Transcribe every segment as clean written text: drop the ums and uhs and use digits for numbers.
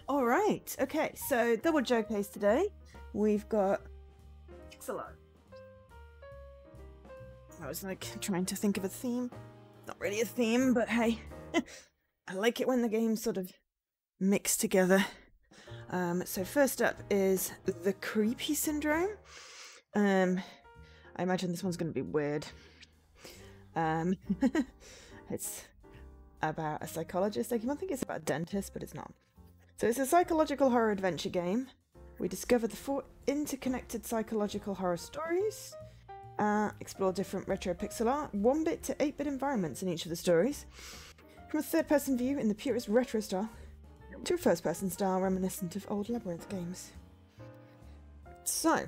All right. Okay. So double showcase today. We've got pixel art. I was like trying to think of a theme. Not really a theme, but hey, I like it when the games sort of mix together. So first up is the creepy syndrome. I imagine this one's going to be weird. It's about a psychologist. I think it's about a dentist, but it's not. So it's a psychological horror adventure game. We discover the 4 interconnected psychological horror stories. Explore different retro pixel art, 1-bit to 8-bit environments in each of the stories. From a third-person view in the purest retro style, to a first-person style reminiscent of old Labyrinth games. So,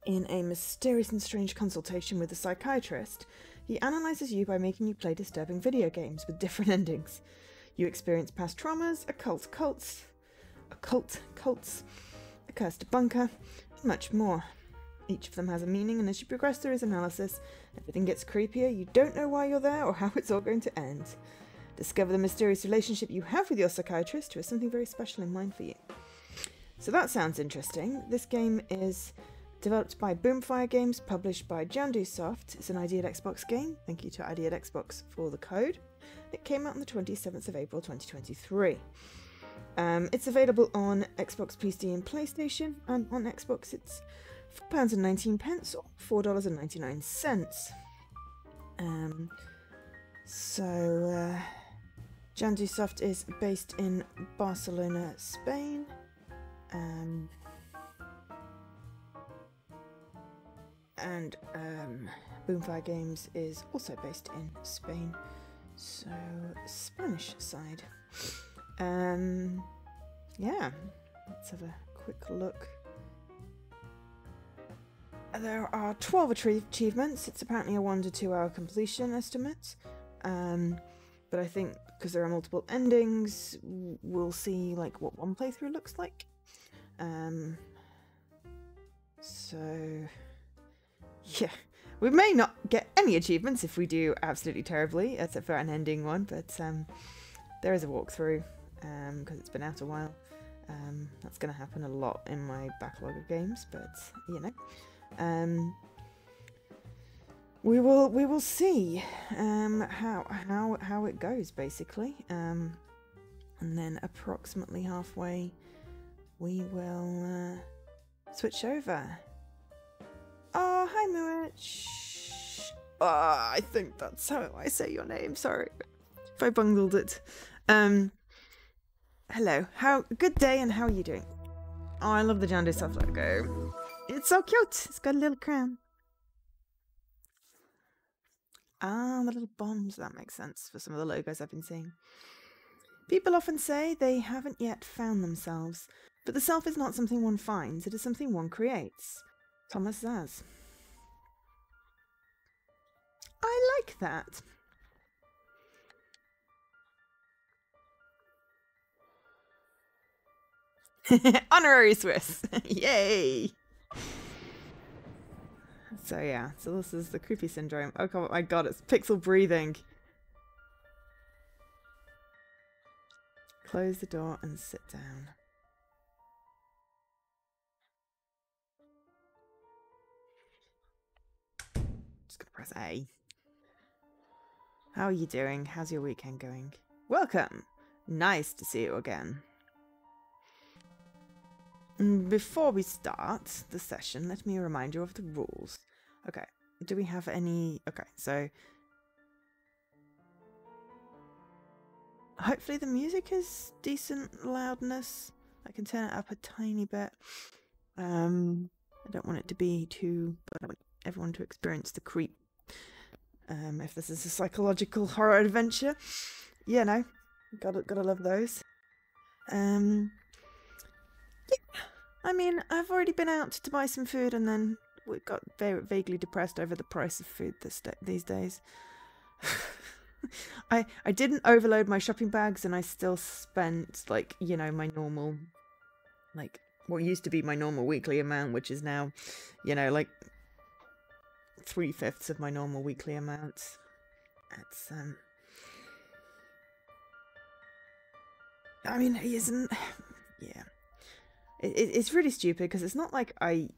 in a mysterious and strange consultation with a psychiatrist, he analyzes you by making you play disturbing video games with different endings. You experience past traumas, occult cults, a cursed bunker, and much more. Each of them has a meaning, and as you progress through his analysis, everything gets creepier. You don't know why you're there or how it's all going to end. Discover the mysterious relationship you have with your psychiatrist, who has something very special in mind for you. So that sounds interesting. This game is developed by Boomfire Games, published by Jandusoft. It's an ID at Xbox game. Thank you to ID at Xbox for the code. It came out on the 27th of April 2023. It's available on Xbox, PC and PlayStation, and on Xbox it's £4.19 or $4.99. Jandusoft is based in Barcelona, Spain. And Boomfire Games is also based in Spain, so Spanish side. Yeah, let's have a quick look. There are 12 achievements. It's apparently a 1 to 2 hour completion estimate. But I think because there are multiple endings, we'll see like what one playthrough looks like. So yeah, we may not get any achievements if we do absolutely terribly, except for an ending one, but there is a walkthrough because it's been out a while. That's going to happen a lot in my backlog of games, but you know. We will see how it goes basically, and then approximately halfway we will switch over. Oh, hi Muich. Oh, I think that's how I say your name. Sorry if I bungled it. Hello. Good day, and how are you doing? Oh, I love the Jandusoft logo. It's so cute. It's got a little crown. Ah, the little bombs. That makes sense for some of the logos I've been seeing. People often say they haven't yet found themselves, but the self is not something one finds, it is something one creates. Thomas Zaz. I like that. Honorary Swiss. Yay! So yeah, so this is the creepy syndrome. Oh my god, it's pixel breathing. Close the door and sit down. Just gonna press A. How are you doing? How's your weekend going? Welcome! Nice to see you again. Before we start the session, let me remind you of the rules. Okay, do we have any... Okay, so... Hopefully the music is decent loudness. I can turn it up a tiny bit. I don't want it to be too... But I want everyone to experience the creep. If this is a psychological horror adventure. Yeah, no. Gotta love those. Yeah. I mean, I've already been out to buy some food and then we got vaguely depressed over the price of food these days. I didn't overload my shopping bags and I still spent, like, you know, my normal, like, what used to be my normal weekly amount, which is now, you know, like 3/5 of my normal weekly amount. It's, I mean, he isn't... It's really stupid because it's not like I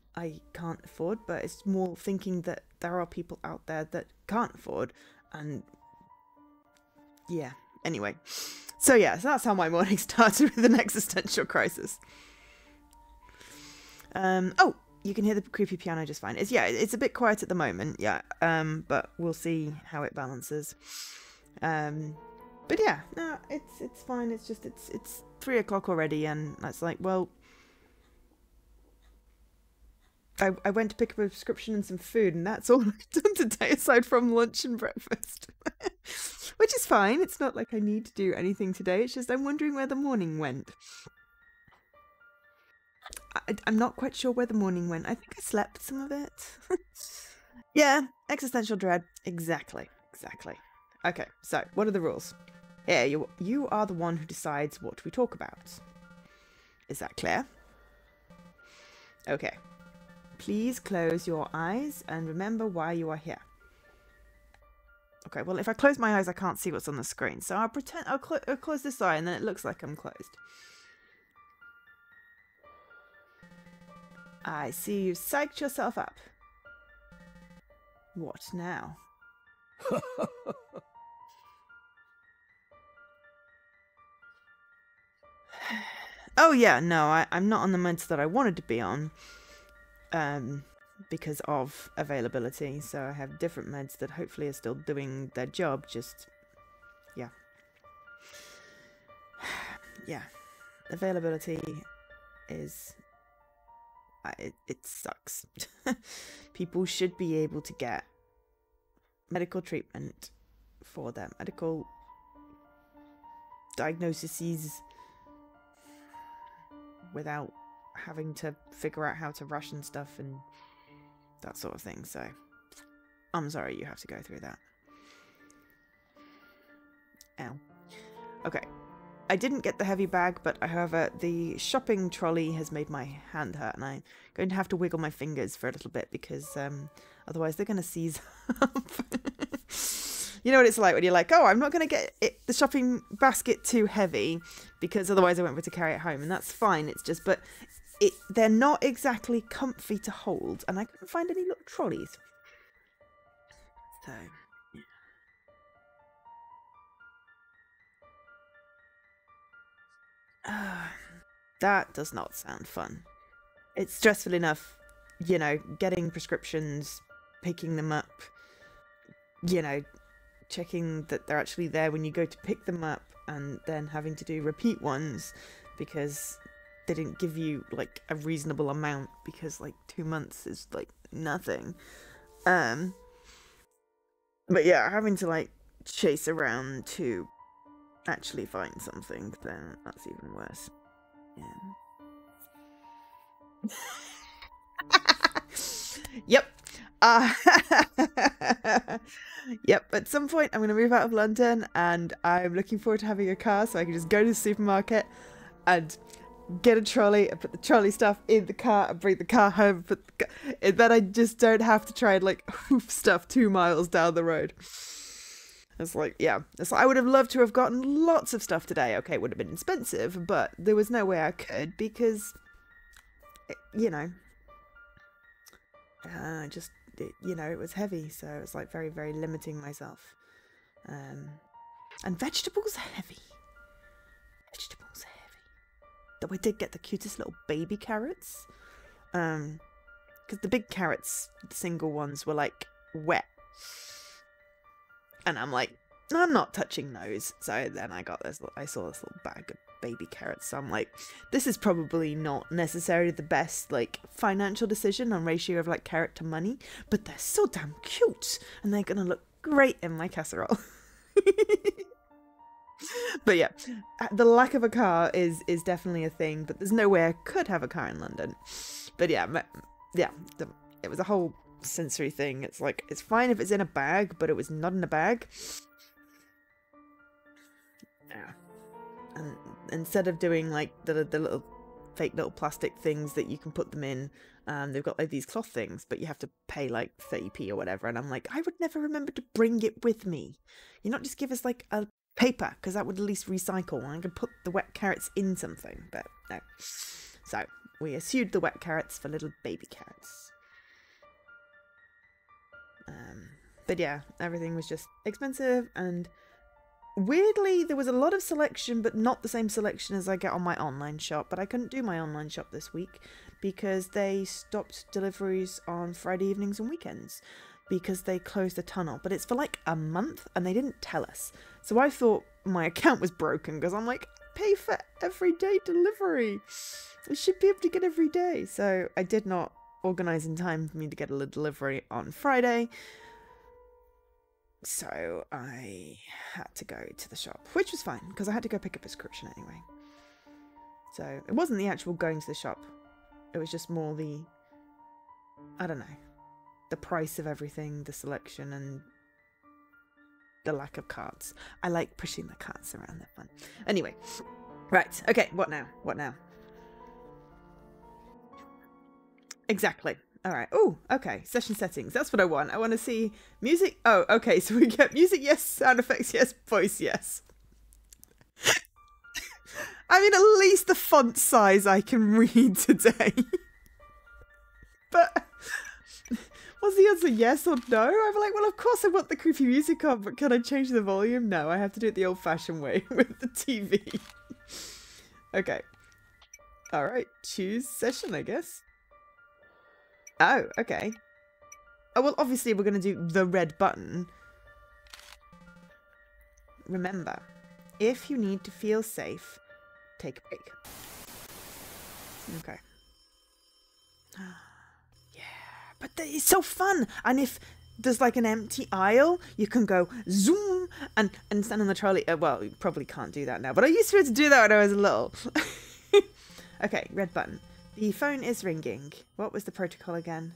can't afford, but it's more thinking that there are people out there that can't afford, and yeah. Anyway, so that's how my morning started with an existential crisis. Oh, you can hear the creepy piano just fine. It's a bit quiet at the moment, but we'll see how it balances. But yeah, no, it's fine. It's just it's 3 o'clock already, and that's like, well, I went to pick up a prescription and some food, and that's all I've done today aside from lunch and breakfast. Which is fine. It's not like I need to do anything today. It's just I'm wondering where the morning went. I'm not quite sure where the morning went. I think I slept some of it. Yeah, existential dread. Exactly. Okay, so what are the rules? Here, you are the one who decides what we talk about. Is that clear? Okay. Please close your eyes and remember why you are here. Okay, well, if I close my eyes, I can't see what's on the screen. So I'll pretend I'll close this eye, and then it looks like I'm closed. I see you've psyched yourself up. What now? Oh yeah, no, I'm not on the meds that I wanted to be on. Because of availability, so I have different meds that hopefully are still doing their job, just yeah. Availability is it sucks. People should be able to get medical treatment for their medical diagnoses without having to figure out how to ration stuff and that sort of thing. So I'm sorry you have to go through that. Ow. Okay. I didn't get the heavy bag, but however, the shopping trolley has made my hand hurt, and I'm going to have to wiggle my fingers for a little bit because otherwise they're going to seize up. You know what it's like when you're like, oh, I'm not going to get the shopping basket too heavy because otherwise I won't be able to carry it home, and that's fine. It's just, but they're not exactly comfy to hold, and I couldn't find any little trolleys. So, that does not sound fun. It's stressful enough, you know, getting prescriptions, picking them up, you know, checking that they're actually there when you go to pick them up, and then having to do repeat ones because they didn't give you like a reasonable amount because like 2 months is like nothing. But yeah, having to like chase around to actually find something, then that's even worse. Yeah. Yep. Yep, at some point I'm going to move out of London, and I'm looking forward to having a car so I can just go to the supermarket and get a trolley and put the trolley stuff in the car and bring the car home, and then I just don't have to try and like hoof stuff 2 miles down the road. It's like, yeah, it's like I would have loved to have gotten lots of stuff today. Okay, it would have been expensive, but there was no way I could because, you know, you know, it was heavy, so it was like very, very limiting myself. And vegetables are heavy. Vegetables are heavy. Though I did get the cutest little baby carrots. Because the big carrots, the single ones, were like wet. And I'm like, no, I'm not touching those. So then I got this, I saw this little bag of baby carrots. So I'm like, this is probably not necessarily the best like financial decision on ratio of like carrot to money, but they're so damn cute and they're gonna look great in my casserole. But yeah, the lack of a car is definitely a thing, but there's no way I could have a car in London. But yeah, it was a whole sensory thing. It's like, it's fine if it's in a bag, but it was not in a bag. Yeah. And instead of doing like the little fake little plastic things that you can put them in, they've got like these cloth things, but you have to pay like 30p or whatever. And I'm like, I would never remember to bring it with me. You not just give us like a paper, because that would at least recycle, and I could put the wet carrots in something, but no. So we eschewed the wet carrots for little baby carrots. But yeah, everything was just expensive, and weirdly there was a lot of selection, but not the same selection as I get on my online shop. But I couldn't do my online shop this week because they stopped deliveries on Friday evenings and weekends because they closed the tunnel. But it's for like a month and they didn't tell us. So I thought my account was broken because I'm like, pay for everyday delivery. We should be able to get every day. So I did not organise in time for me to get a delivery on Friday. So I had to go to the shop, which was fine because I had to go pick up a prescription anyway. So it wasn't the actual going to the shop. It was just more the, I don't know, the price of everything, the selection, and the lack of carts. I like pushing the carts around, they're fun. Anyway, right, okay, what now? What now? Exactly. All right. Oh, okay. Session settings. That's what I want. I want to see music. Oh, okay. So we get music, yes. Sound effects, yes. Voice, yes. I mean, at least the font size I can read today. But was the answer yes or no? I'm like, well, of course I want the creepy music on, but can I change the volume? No, I have to do it the old-fashioned way with the TV. Okay. All right. Choose session, I guess. Oh, okay. Oh, well, obviously we're going to do the red button. Remember, if you need to feel safe, take a break. Okay. Yeah, but it's so fun. And if there's like an empty aisle, you can go zoom and stand on the trolley. Well, you probably can't do that now, but I used to be able to do that when I was little. Okay, red button. The phone is ringing. What was the protocol again?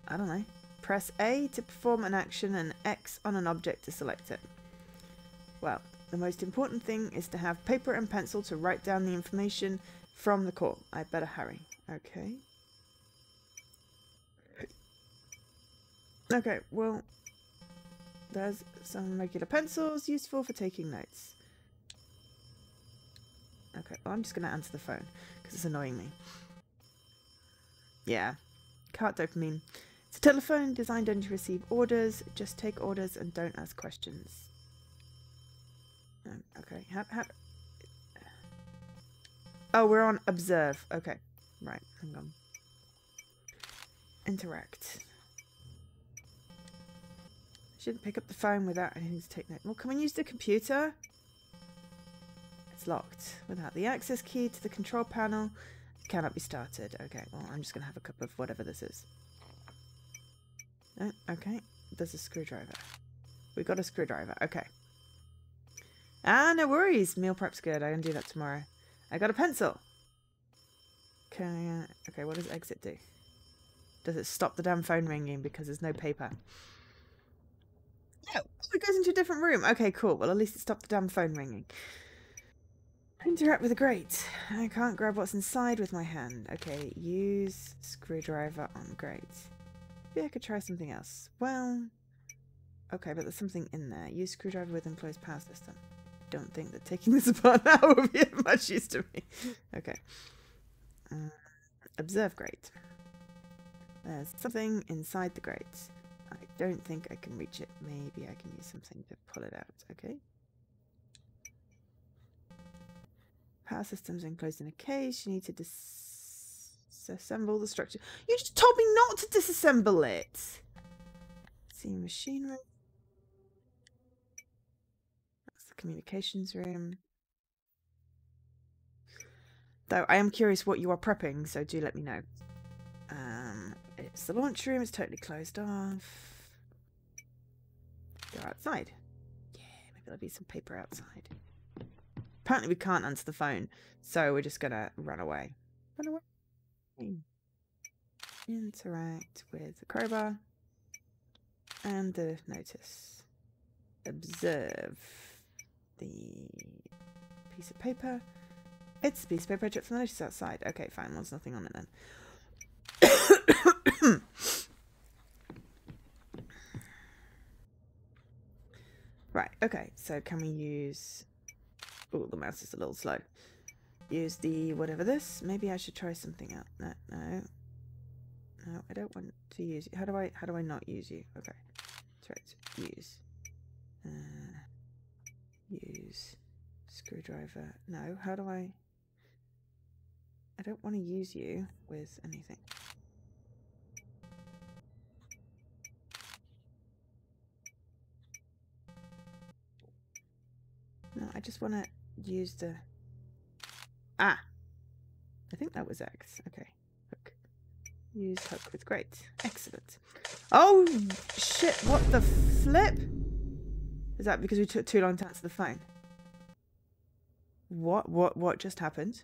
I don't know. Press A to perform an action and X on an object to select it. Well, the most important thing is to have paper and pencil to write down the information from the call. I better hurry. Okay. Okay, well, there's some regular pencils useful for taking notes. Okay, well, I'm just going to answer the phone because it's annoying me. Yeah, cart dopamine. It's a telephone designed only to receive orders. Just take orders and don't ask questions. Okay. Oh, we're on observe. Okay, right. Hang on. Interact. Shouldn't pick up the phone without anything to take note. Well, can we use the computer? It's locked. Without the access key to the control panel, it cannot be started. Okay, well, I'm just going to have a cup of whatever this is. Oh, okay, there's a screwdriver. We got a screwdriver. Okay. Ah, no worries. Meal prep's good. I can do that tomorrow. I got a pencil. Okay, what does exit do? Does it stop the damn phone ringing because there's no paper? No. Oh, it goes into a different room. Okay, cool. Well, at least it stopped the damn phone ringing. Interact with the grate. I can't grab what's inside with my hand. Okay, use screwdriver on grate. Maybe I could try something else. Well, okay, but there's something in there. Use screwdriver with enclosed power system. Don't think that taking this apart now will be of much use to me. Okay. Observe grate. There's something inside the grate. I don't think I can reach it. Maybe I can use something to pull it out. Okay. Power system's enclosed in a case. You need to disassemble the structure. You just told me not to disassemble it. See machinery. That's the communications room. Though I am curious what you are prepping, so do let me know. It's the launch room. It's totally closed off. Go outside. Yeah, maybe there'll be some paper outside. Apparently we can't answer the phone, so we're just gonna run away. Run away. Interact with the crowbar and the notice. Observe the piece of paper. It's a piece of paper I took from the notice outside. Okay, fine. Well, there's nothing on it then. Right, okay. So can we use... Oh, the mouse is a little slow. use the whatever this. Maybe I should try something out. No, no, no. I don't want to use you. How do I not use you? Okay, that's right. Use. Use screwdriver. No. How do I? I don't want to use you with anything. No, I just want to use the... Ah! I think that was X. Okay. Hook. Use hook with great. Excellent. Oh, shit. What the flip? Is that because we took too long to answer the phone? What just happened?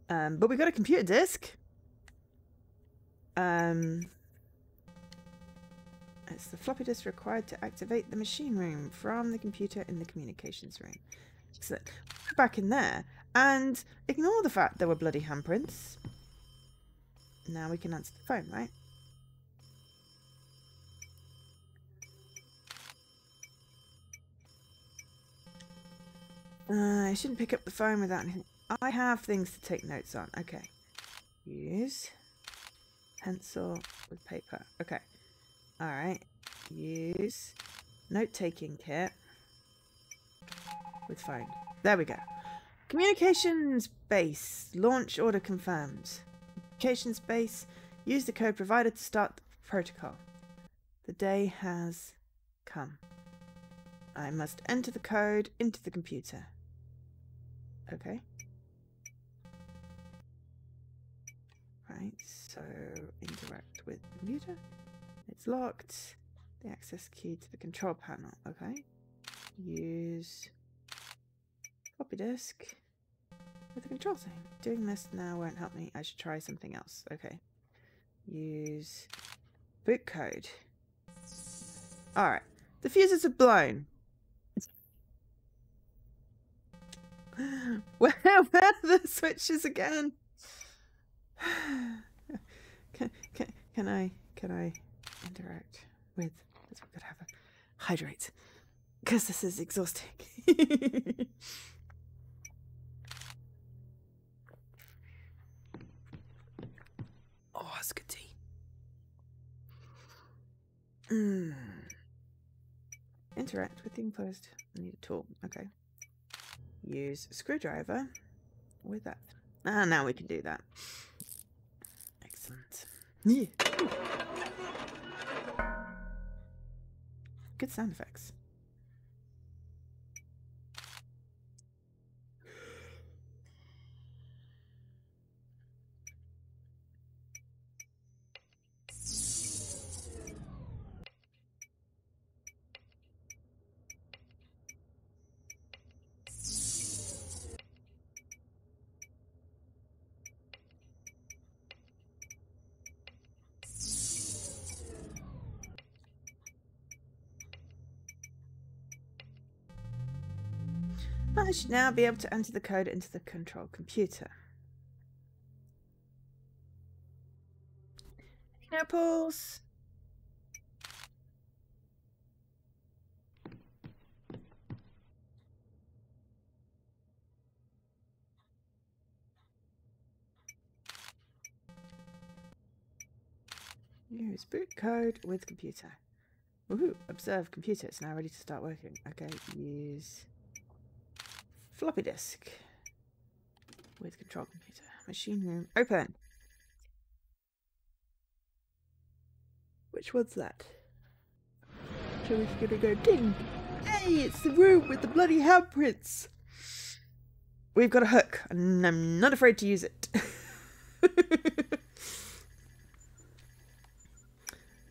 But we got a computer disk. It's the floppy disk required to activate the machine room from the computer in the communications room. Excellent. Go back in there and ignore the fact there were bloody handprints. Now we can answer the phone, right? I shouldn't pick up the phone without anything. I have things to take notes on. Okay. Use pencil with paper. Okay. Alright. Use note-taking kit with phone. There we go. Communications base. Launch order confirmed. Communications base. Use the code provided to start the protocol. The day has come. I must enter the code into the computer. Okay. Right, so interact with the computer. It's locked. The access key to the control panel. Okay. Use floppy disk with the control thing. Doing this now won't help me. I should try something else. Okay. Use boot code. Alright. The fuses are blown. Where are the switches again? Can I interact with this? We could have a hydrate because this is exhausting. Oh, that's good tea. Interact with the enclosed. I need a tool. Okay. Use a screwdriver with that. Ah, now we can do that. Excellent. Yeah. Good sound effects. I should now be able to enter the code into the control computer. Any apples? Use boot code with computer. Woohoo! Observe computer. It's now ready to start working. Okay, use floppy disk with control computer. Machine room open. Which one's that? So we're gonna go ding. Hey, it's the room with the bloody handprints. We've got a hook, and I'm not afraid to use it.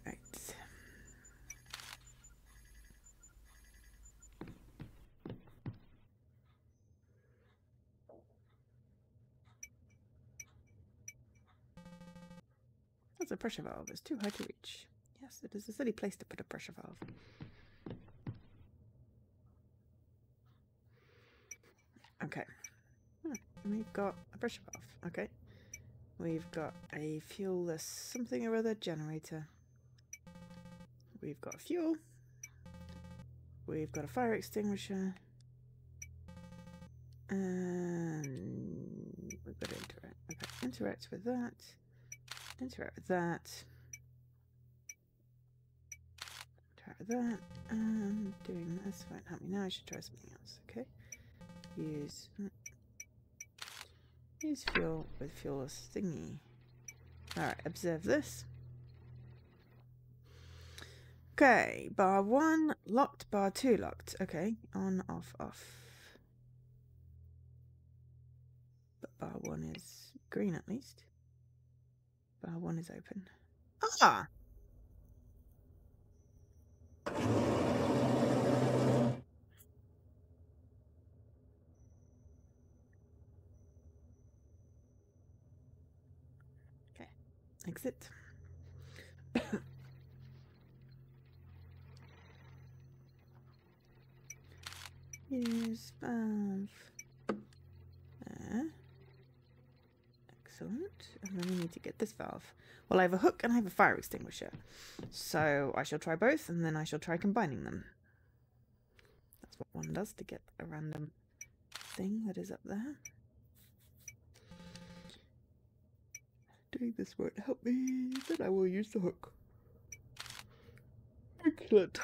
Right. That's a pressure valve. It's too high to reach. Yes, it is a silly place to put a pressure valve. Okay. We've got a pressure valve. Okay. We've got a fuelless something or other generator. We've got fuel. We've got a fire extinguisher. And got to interact. Okay, interact with that. Interact with that. Interact with that. Doing this won't help me now. I should try something else. Okay. Use fuel with fuelless thingy. Alright, observe this. Okay, bar 1 locked, bar 2 locked. Okay, on, off, off. But bar 1 is green at least. Bar 1 is open. Ah! Okay, exit. Use valve. There. Excellent. And then we need to get this valve. Well, I have a hook and I have a fire extinguisher. So I shall try both and then I shall try combining them. That's what one does to get a random thing that is up there. Doing this won't help me. Then I will use the hook. Excellent.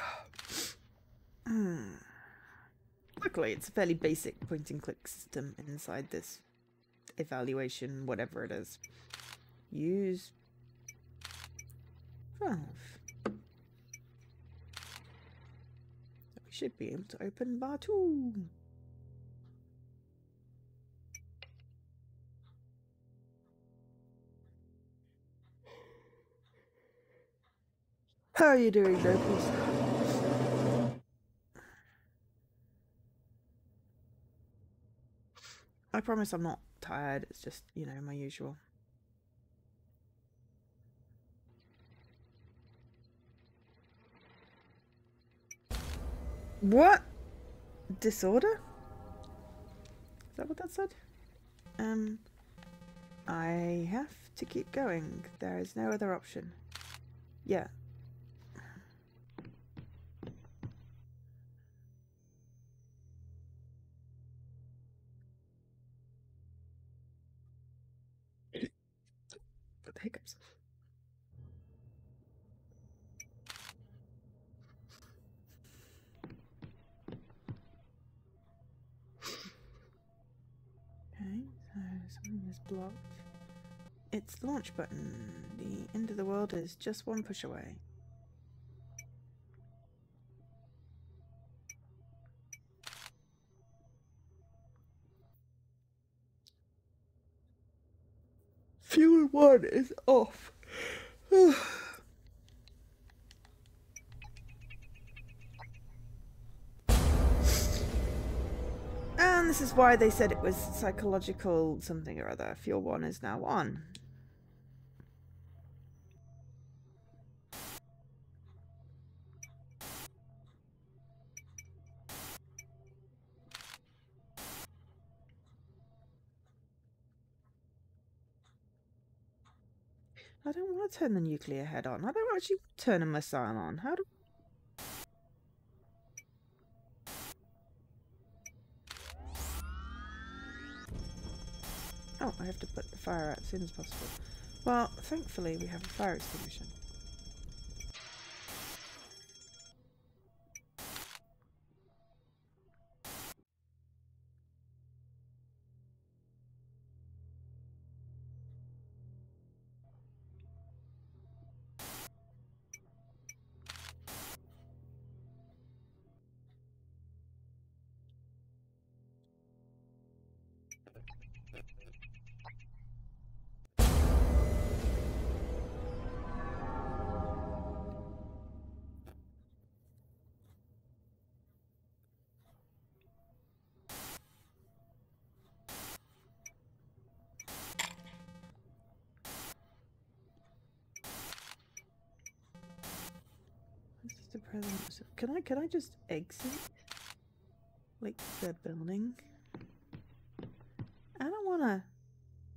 Luckily, it's a fairly basic point-and-click system inside this evaluation, whatever it is. Use valve. So we should be able to open bar 2. How are you doing, Nobles? I promise I'm not tired, it's just, you know, my usual. What? Disorder? Is that what that said? I have to keep going. There is no other option. Yeah. Got the hiccups. Okay, so something is blocked. It's the launch button. The end of the world is just one push away. Fuel 1 is off. And this is why they said it was psychological something or other. Fuel 1 is now on. I don't want to turn the nuclear head on. I don't actually turn a missile on. How do... Oh, I have to put the fire out as soon as possible. Well, thankfully we have a fire extinguisher. The present. Can I just exit like the building? I don't want to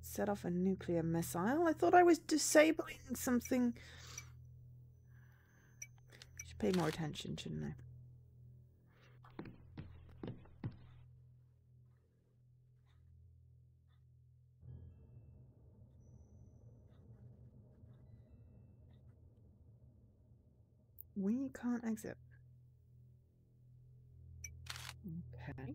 set off a nuclear missile. I thought I was disabling something. Should pay more attention, shouldn't I? We can't exit. Okay.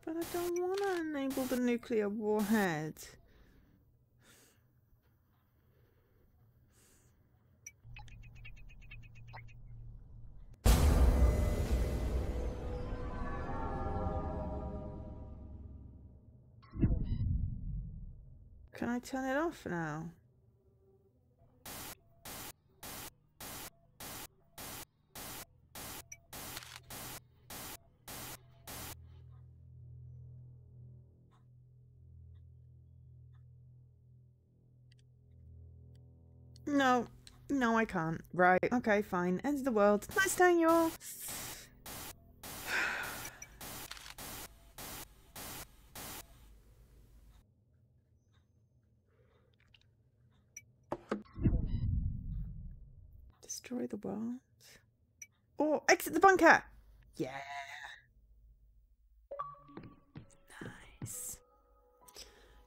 But I don't want to enable the nuclear warhead. Can I turn it off now? No. No, I can't. Right. Okay, fine. Ends of the world. Nice knowing you all. Destroy the world. Or exit the bunker. Yeah. Nice.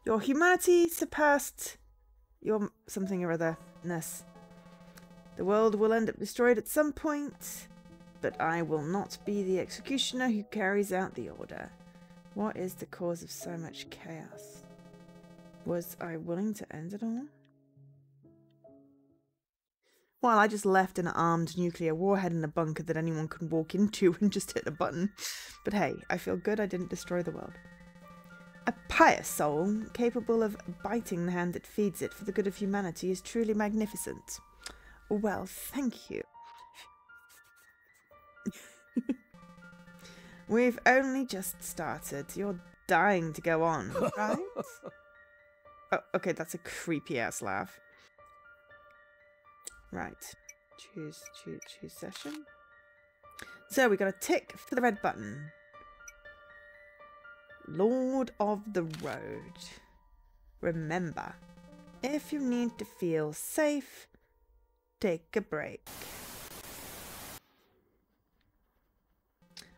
Your humanity surpassed your something or other-ness. The world will end up destroyed at some point, but I will not be the executioner who carries out the order. What is the cause of so much chaos? Was I willing to end it all? Well, I just left an armed nuclear warhead in a bunker that anyone could walk into and just hit a button. But hey, I feel good I didn't destroy the world. A pious soul, capable of biting the hand that feeds it for the good of humanity, is truly magnificent. Well, thank you. We've only just started. You're dying to go on, right? Oh, okay, that's a creepy-ass laugh. Right. Choose session. So we got a tick for the red button. Lord of the Road. Remember, if you need to feel safe, take a break.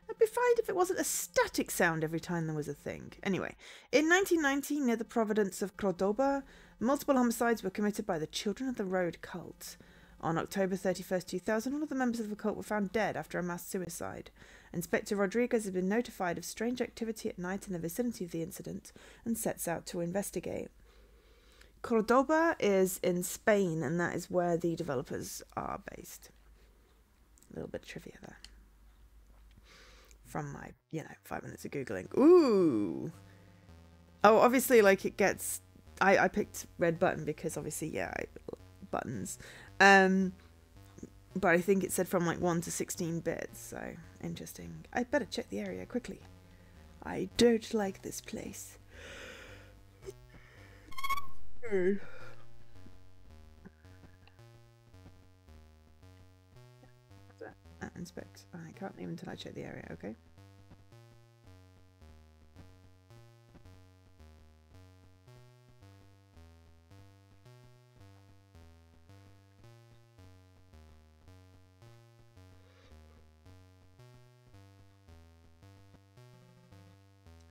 I'd be fine if it wasn't a static sound every time there was a thing. Anyway, in 1990, near the Providence of Cordoba, multiple homicides were committed by the Children of the Road cult. On October 31st, 2000, all of the members of the cult were found dead after a mass suicide. Inspector Rodriguez has been notified of strange activity at night in the vicinity of the incident and sets out to investigate. Cordoba is in Spain, and that is where the developers are based. A little bit of trivia there. From my, 5 minutes of Googling. Ooh! Oh, obviously, like, it gets... I picked red button because, obviously, buttons. But I think it said from, like, 1 to 16 bits, so interesting. I'd better check the area quickly. I don't like this place. Inspect. I can't leave until I check the area, okay?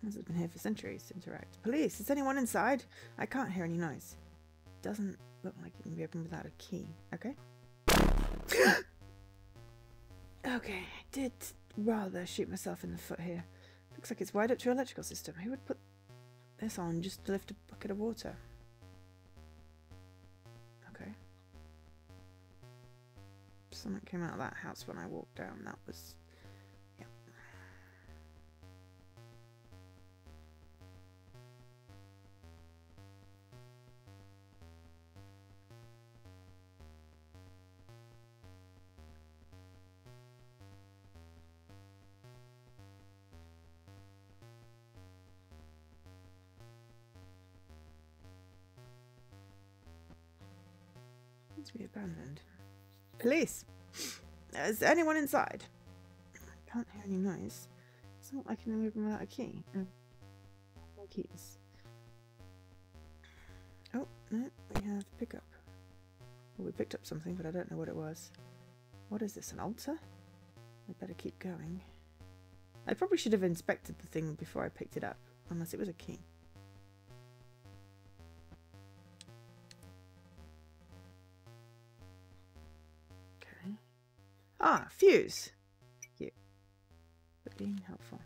This has been here for centuries. Interact. Police, is anyone inside? I can't hear any noise. Doesn't look like it can be opened without a key. Okay. Okay, I did rather shoot myself in the foot here. Looks like it's wired up to your electrical system. Who would put this on just to lift a bucket of water? Okay. Something came out of that house when I walked down. That was... yeah. Seems to be abandoned. Police! Is anyone inside? Can't hear any noise. It's not like I can move them without a key. No keys. Oh, no, we have pickup. Well, we picked up something, but I don't know what it was. What is this, an altar? I better keep going. I probably should have inspected the thing before I picked it up, unless it was a key. Okay. Ah, fuse! Thank you. For being helpful.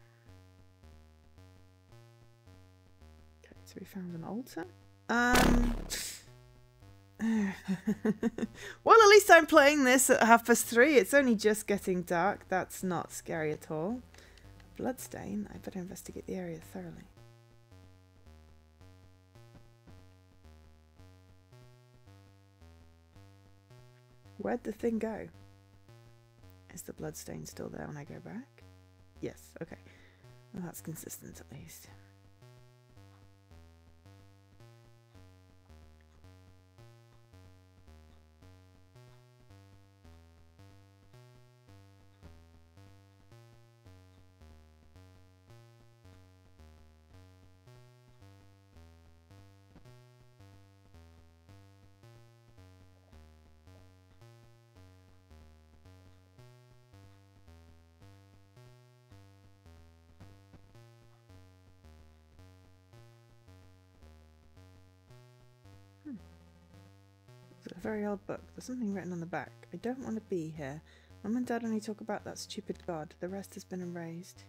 Okay, so we found an altar. Well, at least I'm playing this at 3:30. It's only just getting dark. That's not scary at all. Bloodstain. I better investigate the area thoroughly. Where'd the thing go? Is the bloodstain still there when I go back? Yes, okay. Well, that's consistent at least. It's a very old book. There's something written on the back. I don't want to be here. Mum and Dad only talk about that stupid god. The rest has been erased.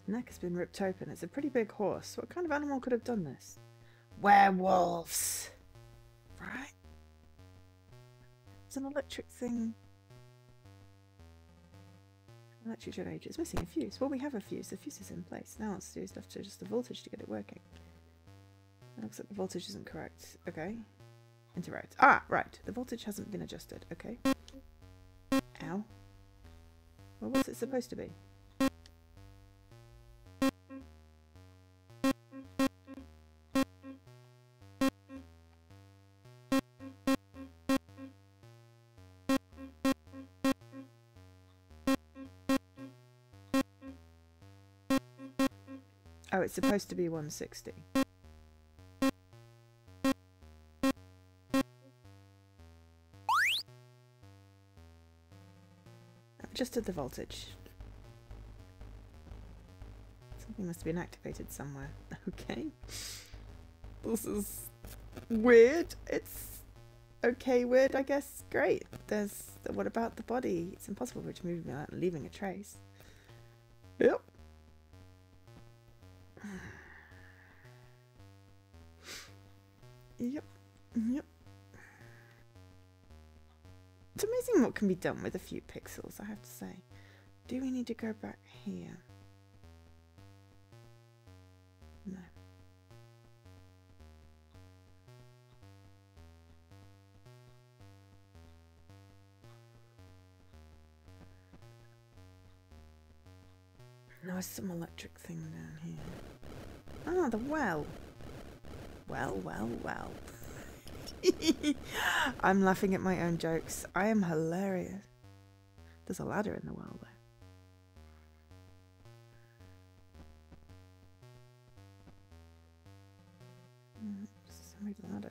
His neck has been ripped open. It's a pretty big horse. What kind of animal could have done this? Werewolves! Right? It's an electric thing. Electric generator. It's missing a fuse. Well, we have a fuse. The fuse is in place. Now let's do is left to adjust the voltage to get it working. It looks like the voltage isn't correct. Okay. Interact. Ah, right. The voltage hasn't been adjusted. Okay. Ow. Well, what's it supposed to be? Oh, it's supposed to be 160. I've adjusted the voltage. Something must have been activated somewhere. Okay. This is weird. It's okay weird, I guess. Great. There's... What about the body? It's impossible for it to move without leaving a trace. Yep. Yep. Yep. It's amazing what can be done with a few pixels, I have to say. Do we need to go back here? No. No, there's some electric thing down here. Ah, the well. Well. I'm laughing at my own jokes. I am hilarious. There's a ladder in the well, though. Somebody the ladder.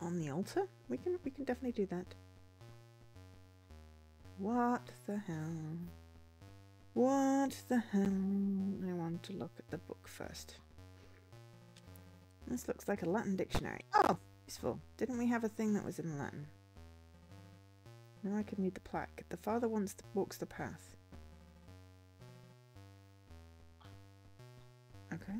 On the altar? We can definitely do that. What the hell? What the hell? I want to look at the book first. This looks like a Latin dictionary. Oh! Useful. Didn't we have a thing that was in Latin? Now I can read the plaque. The father walks the path. Okay.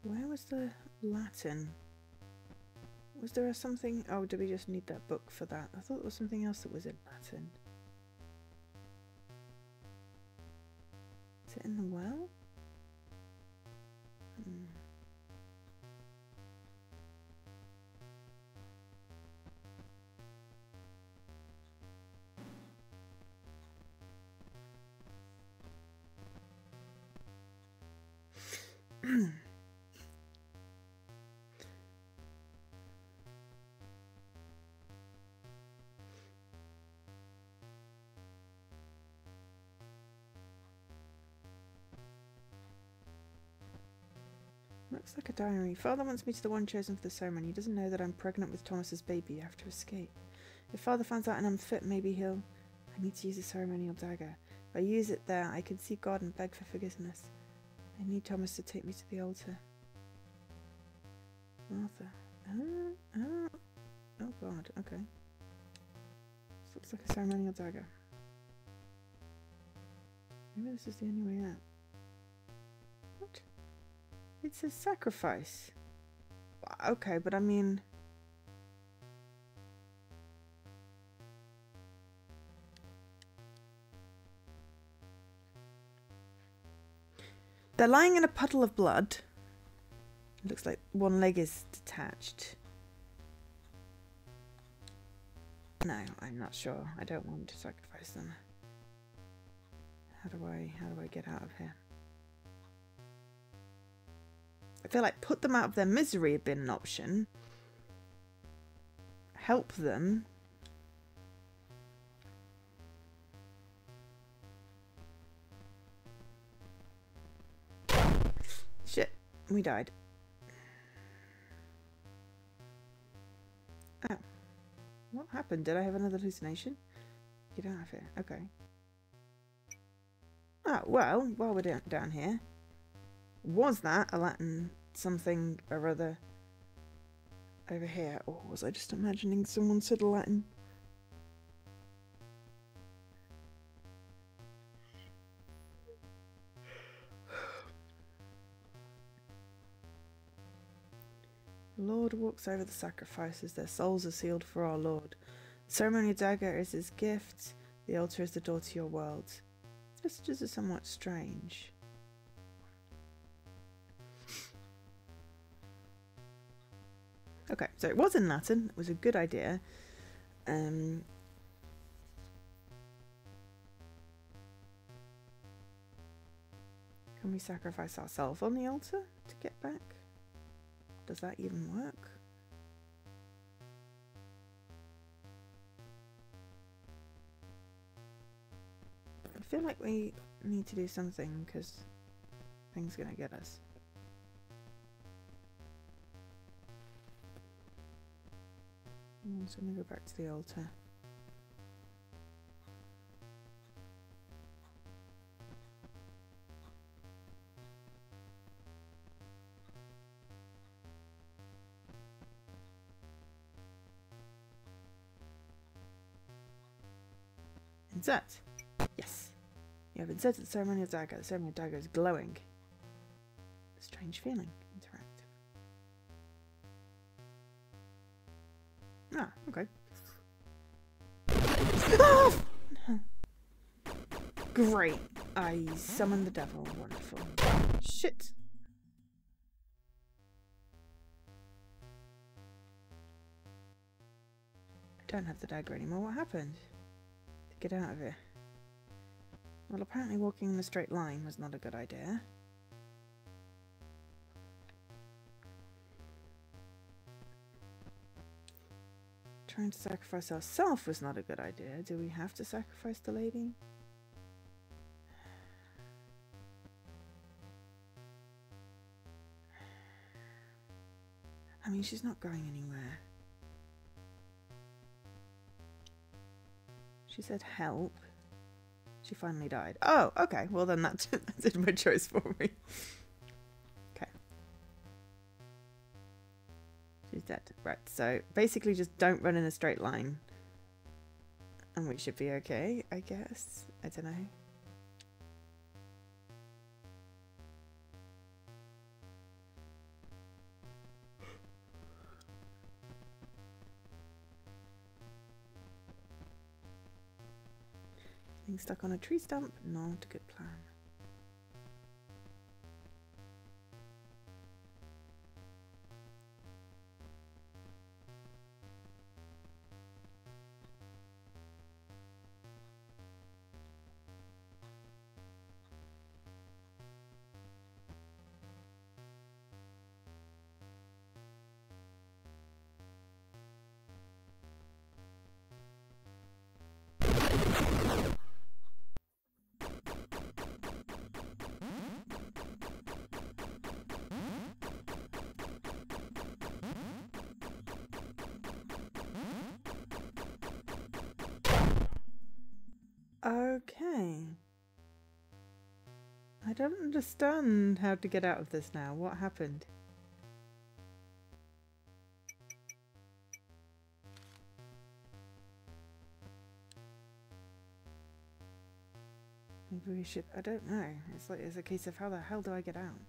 Where was the Latin? Was there something? Oh, did we just need that book for that? I thought there was something else that was in Latin. Is it in the well? Looks like a diary. Father wants me to the one chosen for the ceremony. He doesn't know that I'm pregnant with Thomas's baby after escape. If Father finds out and I'm fit, maybe he'll... I need to use a ceremonial dagger. If I use it there, I can see God and beg for forgiveness. I need Thomas to take me to the altar. Martha. Oh God, okay. This looks like a ceremonial dagger. Maybe this is the only way out. What? It says sacrifice. Okay, but I mean... They're lying in a puddle of blood. It looks like one leg is detached. No, I'm not sure. I don't want to sacrifice them. How do I get out of here? I feel like put them out of their misery had been an option. Help them. Shit, we died. Oh. What happened? Did I have another hallucination? Get out of here. Okay. Oh, well, while we're down here. Was that a Latin something or other over here? Or was I just imagining someone said Latin? The Lord walks over the sacrifices. Their souls are sealed for our Lord. The ceremonial dagger is his gift. The altar is the door to your world. Messages are somewhat strange. Okay, so it was in Latin. It was a good idea. Can we sacrifice ourselves on the altar to get back? Does that even work? I feel like we need to do something because things are gonna get us. So I'm gonna go back to the altar. Insert. Yes. You have inserted the ceremonial dagger. The ceremonial dagger is glowing. A strange feeling. Interactive. Ah, okay. Oh! Great. I summoned the devil. Wonderful. Shit. I don't have the dagger anymore. What happened? To get out of here. Well, apparently walking in a straight line was not a good idea. Trying to sacrifice ourselves was not a good idea. Do we have to sacrifice the lady? I mean, she's not going anywhere. She said help. She finally died. Oh, okay. Well, then that did my choice for me. Okay. She's dead. Right, so basically just don't run in a straight line. And we should be okay, I guess. I don't know. Being stuck on a tree stump, not a good plan. Okay. I don't understand how to get out of this now. What happened? Maybe we should... I don't know. It's like it's a case of how the hell do I get out?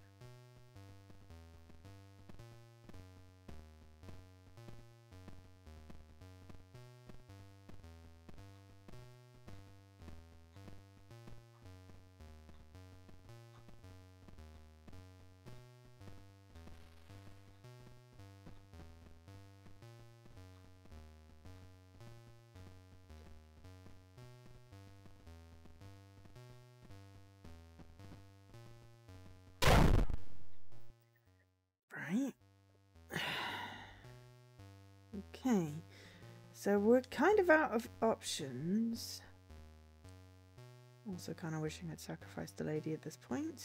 Right. Okay. So we're kind of out of options. Also kind of wishing I'd sacrificed the lady at this point.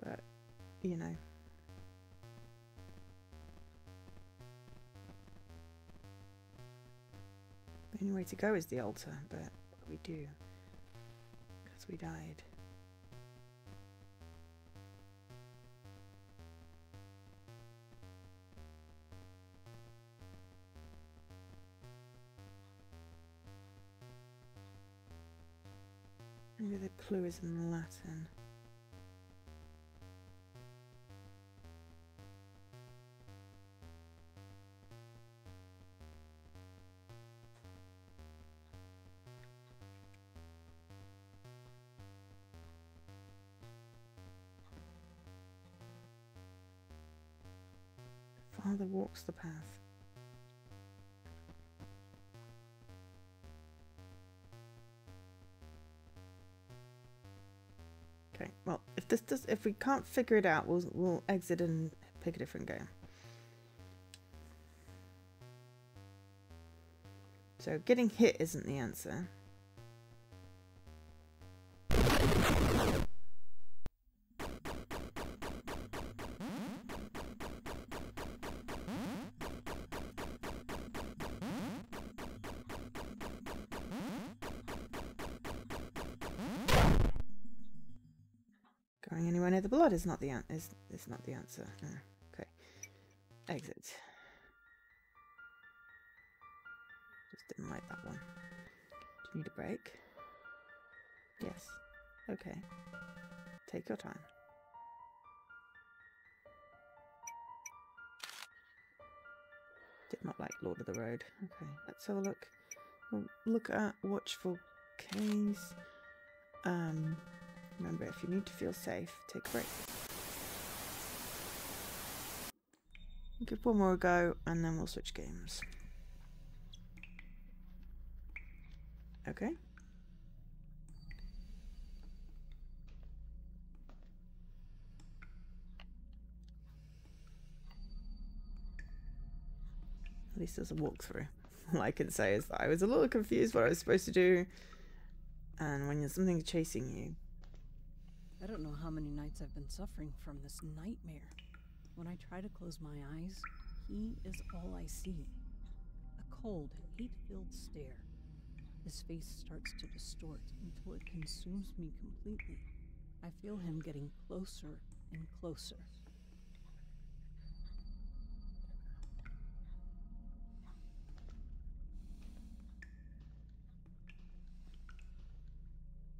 But, you know. The only way to go is the altar, but we do. Because we died. Maybe the clue is in Latin. Father walks the path. Okay, well, if we can't figure it out, we'll exit and pick a different game. So getting hit isn't the answer. Going anywhere near the blood is not the answer. No. Okay. Exit. Just didn't like that one. Do you need a break? Yes. Okay. Take your time. Did not like Lord of the Road. Okay, let's have a look. We'll look at Watchful Case. Remember, if you need to feel safe, take a break. Give one more a go, and then we'll switch games. Okay. At least there's a walkthrough. All I can say is that I was a little confused what I was supposed to do. And when there's something chasing you. I don't know how many nights I've been suffering from this nightmare. When I try to close my eyes, he is all I see. A cold, hate-filled stare. His face starts to distort until it consumes me completely. I feel him getting closer and closer.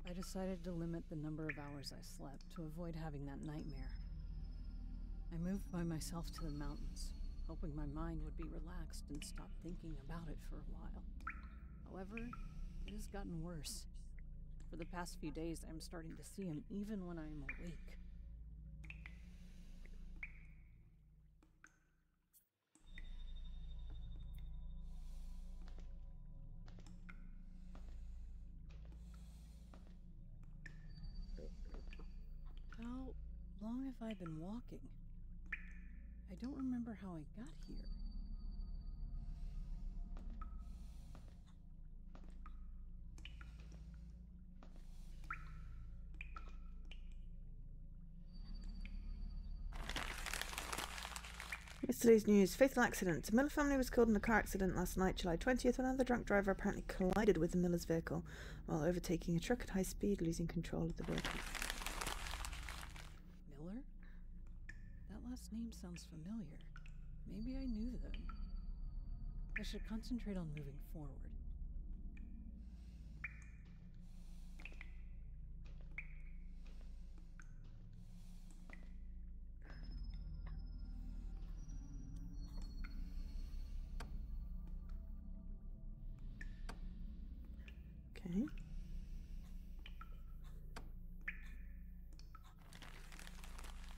I decided to limit the number of hours I slept to avoid having that nightmare. I moved by myself to the mountains, hoping my mind would be relaxed and stop thinking about it for a while. However, it has gotten worse. For the past few days, I'm starting to see him even when I am awake. How long have I been walking? I don't remember how I got here. Yesterday's news. Fatal accident. The Miller family was killed in a car accident last night, July 20th, when another drunk driver apparently collided with the Miller's vehicle while overtaking a truck at high speed, losing control of the vehicle. Miller? That last name sounds familiar. Maybe I knew them. I should concentrate on moving forward. Okay.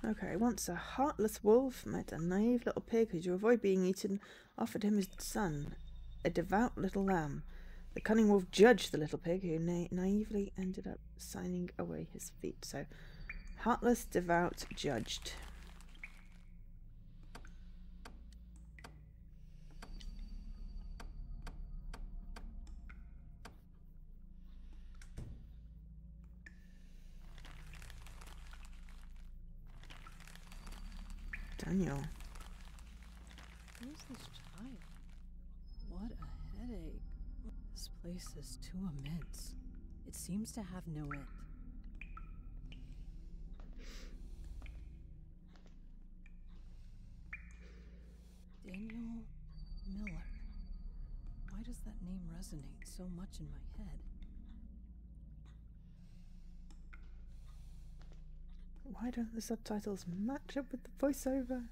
Okay, once a heartless wolf met a naive little pig who, to avoid being eaten, offered him his son, a devout little lamb. The cunning wolf judged the little pig, who naively ended up signing away his feet. So, heartless, devout, judged. Daniel. Who's this child? What a headache. This place is too immense. It seems to have no end. Daniel Miller. Why does that name resonate so much in my head? Why don't the subtitles match up with the voiceover?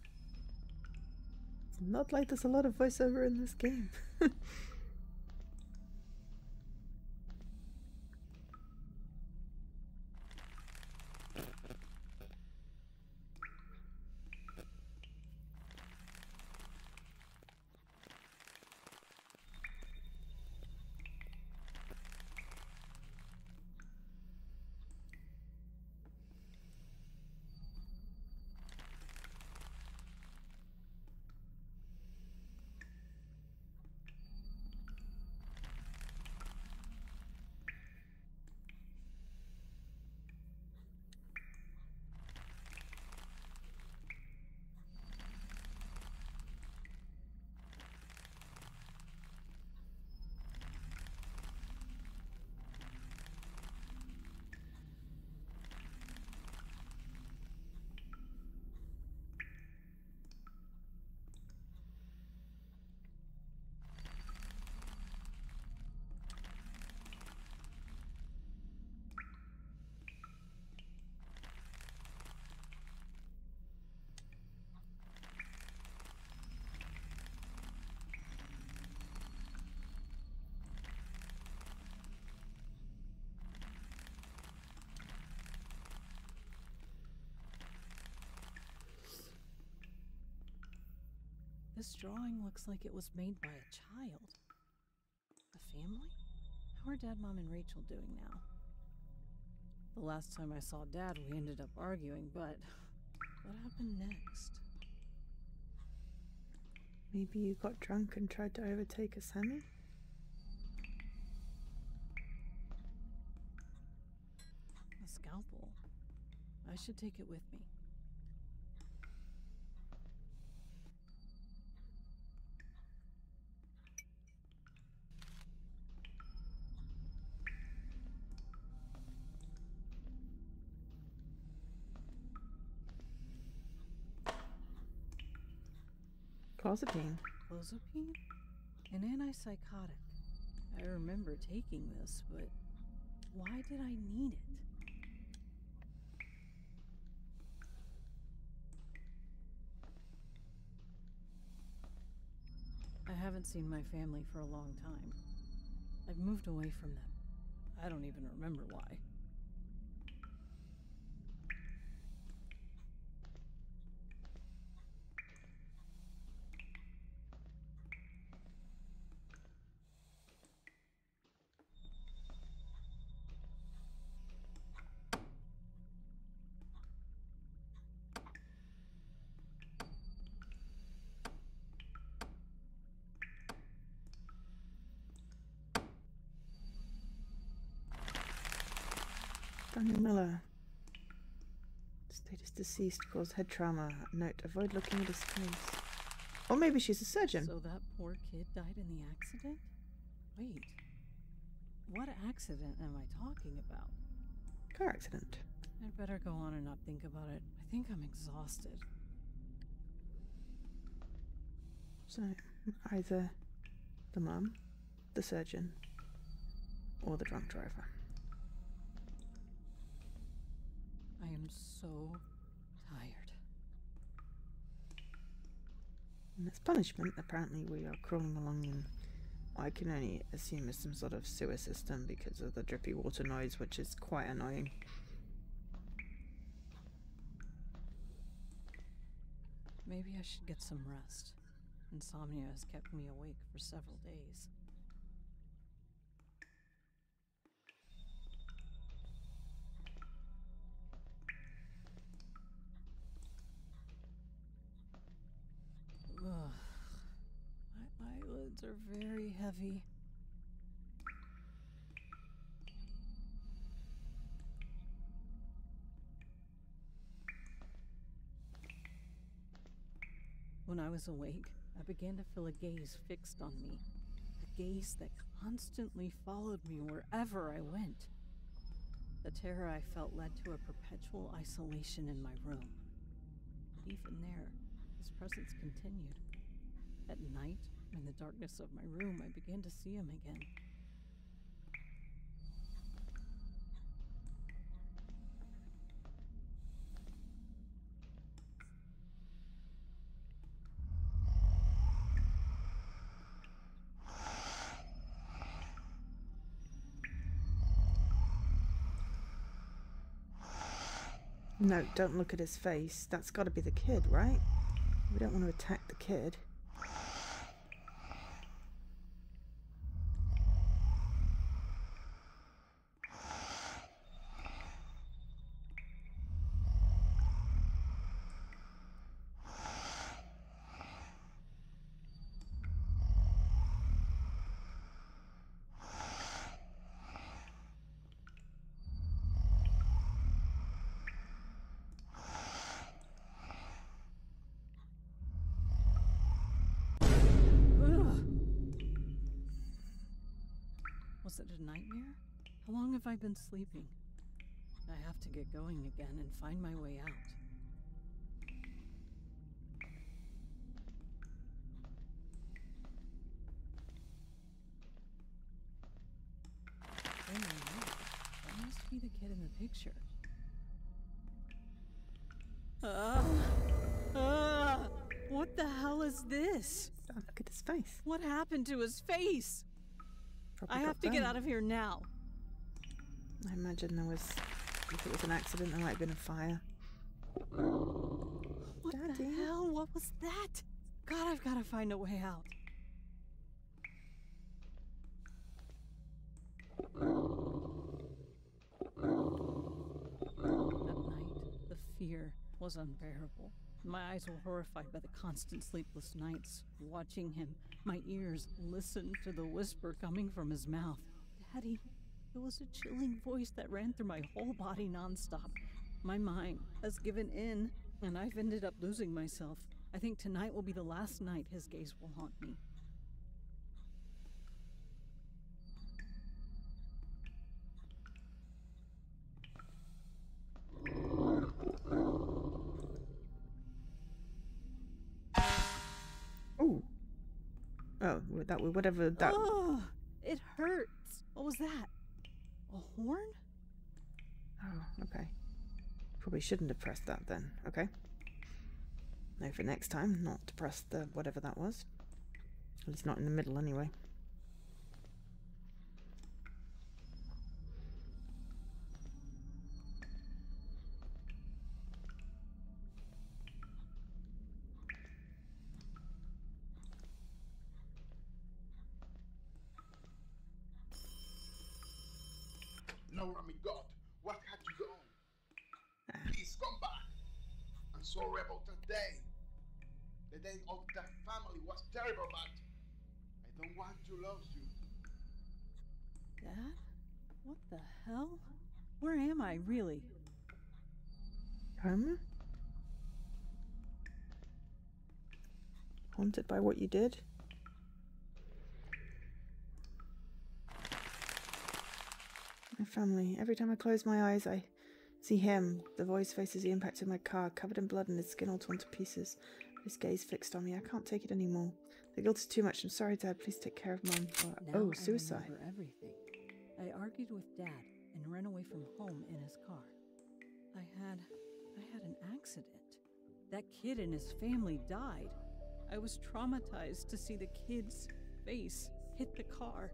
It's not like there's a lot of voiceover in this game. This drawing looks like it was made by a child. A family? How are Dad, Mom, and Rachel doing now? The last time I saw Dad, we ended up arguing, but what happened next? Maybe you got drunk and tried to overtake a Sammy? A scalpel. I should take it with me. Clozapine. Clozapine? An antipsychotic. I remember taking this, but why did I need it? I haven't seen my family for a long time. I've moved away from them. I don't even remember why. Daniel Miller. Status deceased, caused head trauma. Note, avoid looking at his face. Or maybe she's a surgeon. So that poor kid died in the accident? Wait. What accident am I talking about? Car accident. I'd better go on and not think about it. I think I'm exhausted. So, either the mum, the surgeon, or the drunk driver. I am so tired. And as punishment, apparently we are crawling along in what I can only assume is some sort of sewer system because of the drippy water noise, which is quite annoying. Maybe I should get some rest. Insomnia has kept me awake for several days. Ugh. My eyelids are very heavy. When I was awake, I began to feel a gaze fixed on me. A gaze that constantly followed me wherever I went. The terror I felt led to a perpetual isolation in my room. But even there, his presence continued. At night, in the darkness of my room, I began to see him again. No, don't look at his face. That's got to be the kid, right? We don't want to attack the kid. Was it a nightmare? How long have I been sleeping? I have to get going again and find my way out. Oh my God, that must be the kid in the picture. What the hell is this? Don't look at his face. What happened to his face? Probably I got have to get burned. out of here now. I imagine there was, if it was an accident, there might have been a fire. What Daddy? the hell? What was that? God, I've got to find a way out. That night, the fear was unbearable. My eyes were horrified by the constant sleepless nights, watching him. My ears listened to the whisper coming from his mouth. Daddy, it was a chilling voice that ran through my whole body nonstop. My mind has given in, and I've ended up losing myself. I think tonight will be the last night his gaze will haunt me. Ooh. Oh, that whatever that. Oh, it hurts. What was that? A horn? Oh, okay. Probably shouldn't have pressed that then. Okay. No, for next time, not to press the whatever that was. At least not in the middle, anyway. Laura, my God, what had you done? Please come back. I'm sorry about that day. The day of that family was terrible, but I don't want to lose you. Dad? What the hell? Where am I, really? Haunted by what you did? My family. Every time I close my eyes, I see him. The voice faces the impact of my car, covered in blood and his skin all torn to pieces. His gaze fixed on me. I can't take it anymore. The guilt is too much. I'm sorry, Dad. Please take care of Mum. Oh, suicide. I remember everything. I argued with Dad and ran away from home in his car. I had an accident. That kid and his family died. I was traumatized to see the kid's face hit the car.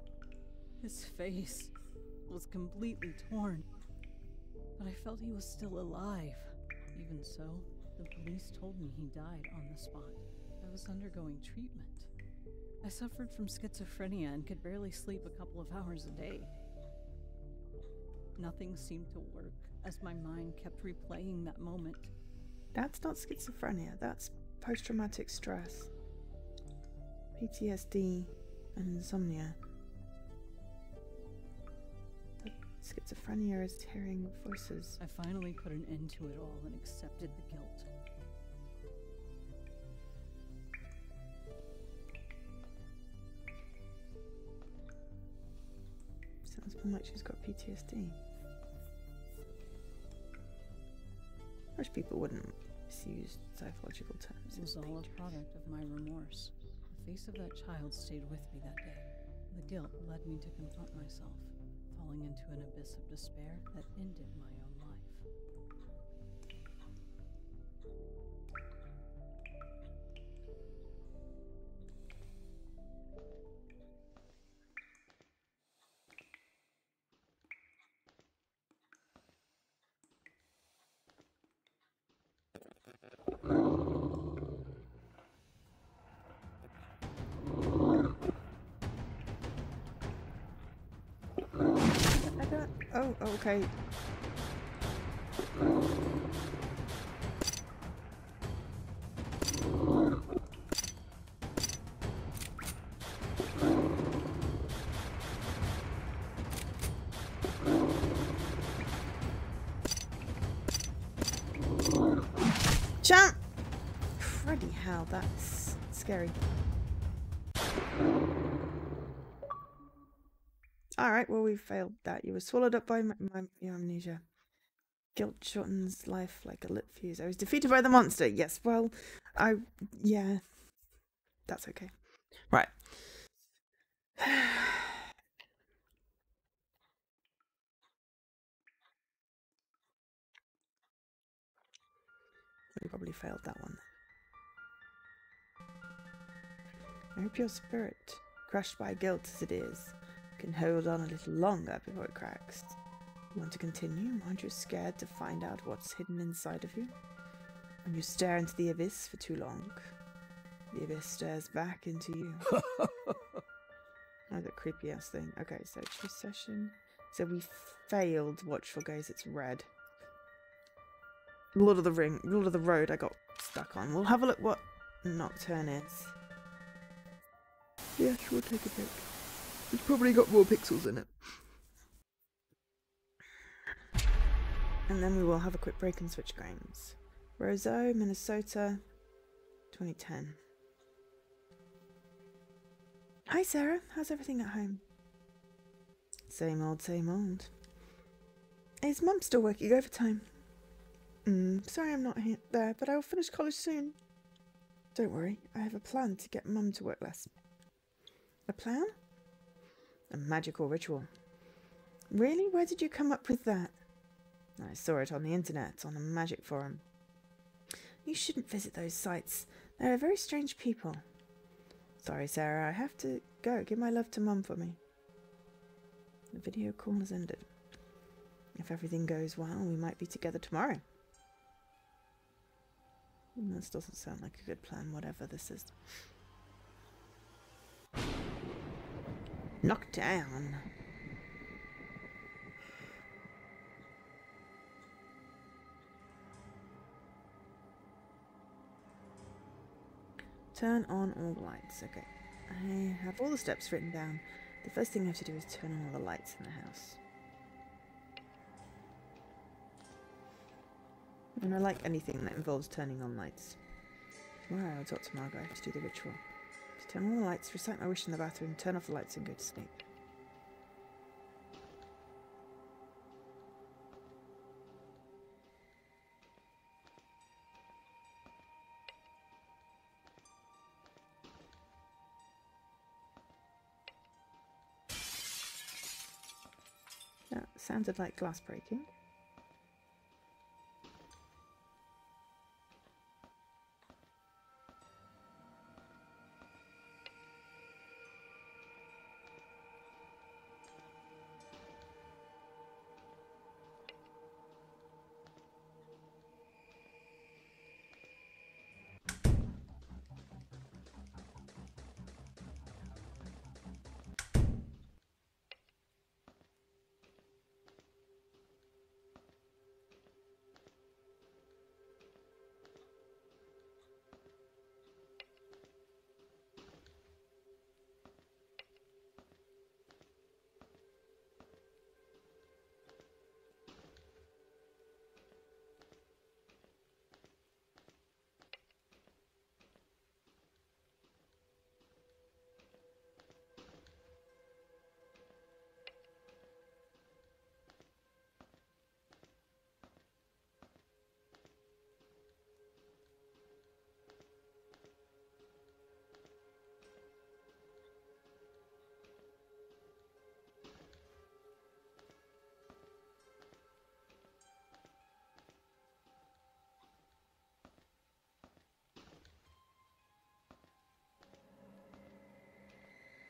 His face was completely torn, but I felt he was still alive. Even so, the police told me he died on the spot. I was undergoing treatment. I suffered from schizophrenia and could barely sleep a couple of hours a day. Nothing seemed to work as my mind kept replaying that moment. That's not schizophrenia. That's post-traumatic stress. PTSD and insomnia. But schizophrenia is hearing voices. I finally put an end to it all and accepted the guilt. Sounds more like she's got PTSD. Most people wouldn't misuse psychological terms. It was all a product of my remorse. The face of that child stayed with me that day. The guilt led me to confront myself, falling into an abyss of despair that ended my own life. Oh, okay. Jump! Freddy, hell, that's scary. Alright, well, we failed that. You were swallowed up by your amnesia. Guilt shortens life like a lit fuse. I was defeated by the monster. Yes, well, yeah. That's okay. Right. We probably failed that one. I hope your spirit, crushed by guilt as it is, can hold on a little longer before it cracks. You want to continue? Aren't you scared to find out what's hidden inside of you? When you stare into the abyss for too long, the abyss stares back into you. Oh, that creepy ass thing. Okay, so choose session. So we failed Watchful Gaze, it's red. Lord of the Road, I got stuck on. We'll have a look what Nocturne is. Yeah, sure, take a pic. It's probably got more pixels in it. And then we will have a quick break and switch games. Roseau, Minnesota, 2010. Hi Sarah, how's everything at home? Same old, same old. Is Mum still working overtime? Sorry I'm not there, but I will finish college soon. Don't worry, I have a plan to get Mum to work less. A plan? A magical ritual. Really? Where did you come up with that? I saw it on the internet, on a magic forum. You shouldn't visit those sites. They're very strange people. Sorry, Sarah, I have to go. Give my love to Mum for me. The video call has ended. If everything goes well, we might be together tomorrow. This doesn't sound like a good plan, whatever this is. Knockdown. Turn on all the lights. Okay. I have all the steps written down. The first thing I have to do is turn on all the lights in the house. And I like anything that involves turning on lights. Tomorrow I'll talk to Margot to do the ritual. To turn all the lights, recite my wish in the bathroom, turn off the lights and go to sleep. That sounded like glass breaking.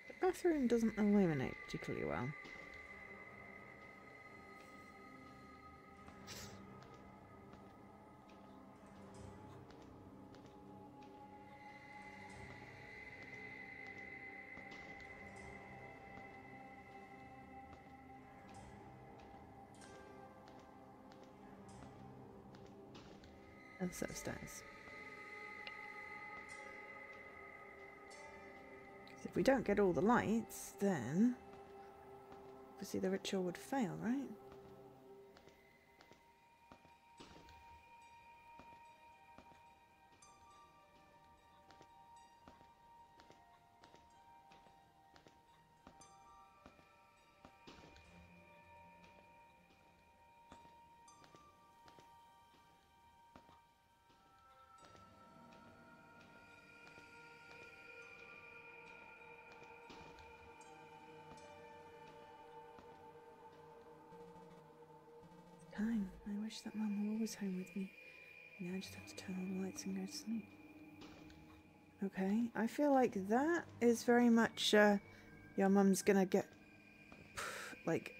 The bathroom doesn't illuminate particularly well. That's upstairs. If we don't get all the lights, then obviously the ritual would fail, right? Time. I wish that Mum were always home with me. Now I just have to turn all the lights and go to sleep. Okay, I feel like that is very much your mum's gonna get like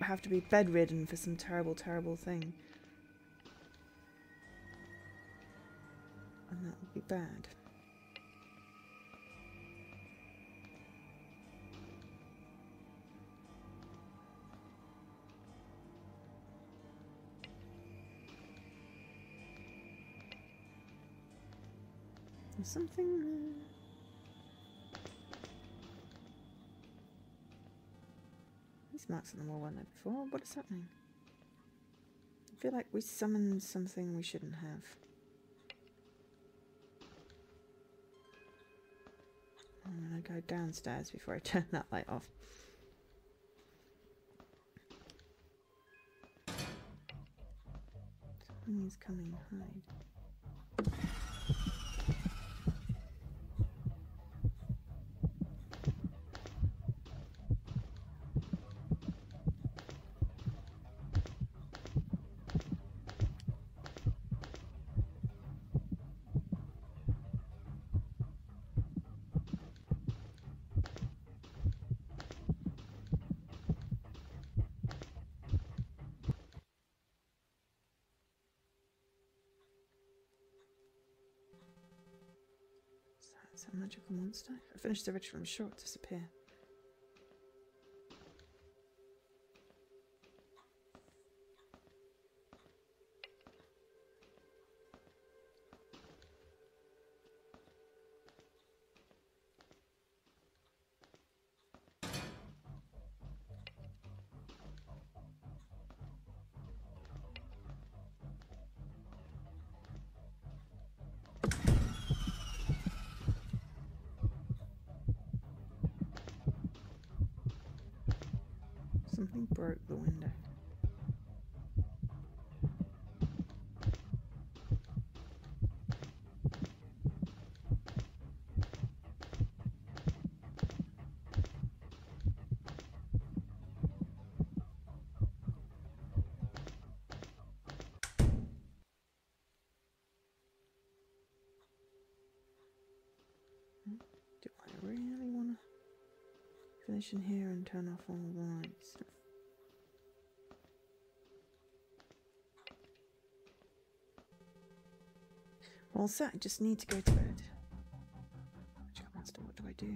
have to be bedridden for some terrible, terrible thing. And that would be bad. There's something there. These marks on the wall weren't there before. What does that mean? I feel like we summoned something we shouldn't have. I'm gonna go downstairs before I turn that light off. Something is coming. Hide. Is that a magical monster? If I finish the ritual, I'm sure it'll disappear. Something broke the window. Do I really want to finish in here and turn off all the lights? All set, I just need to go to bed. Magical monster, what do I do?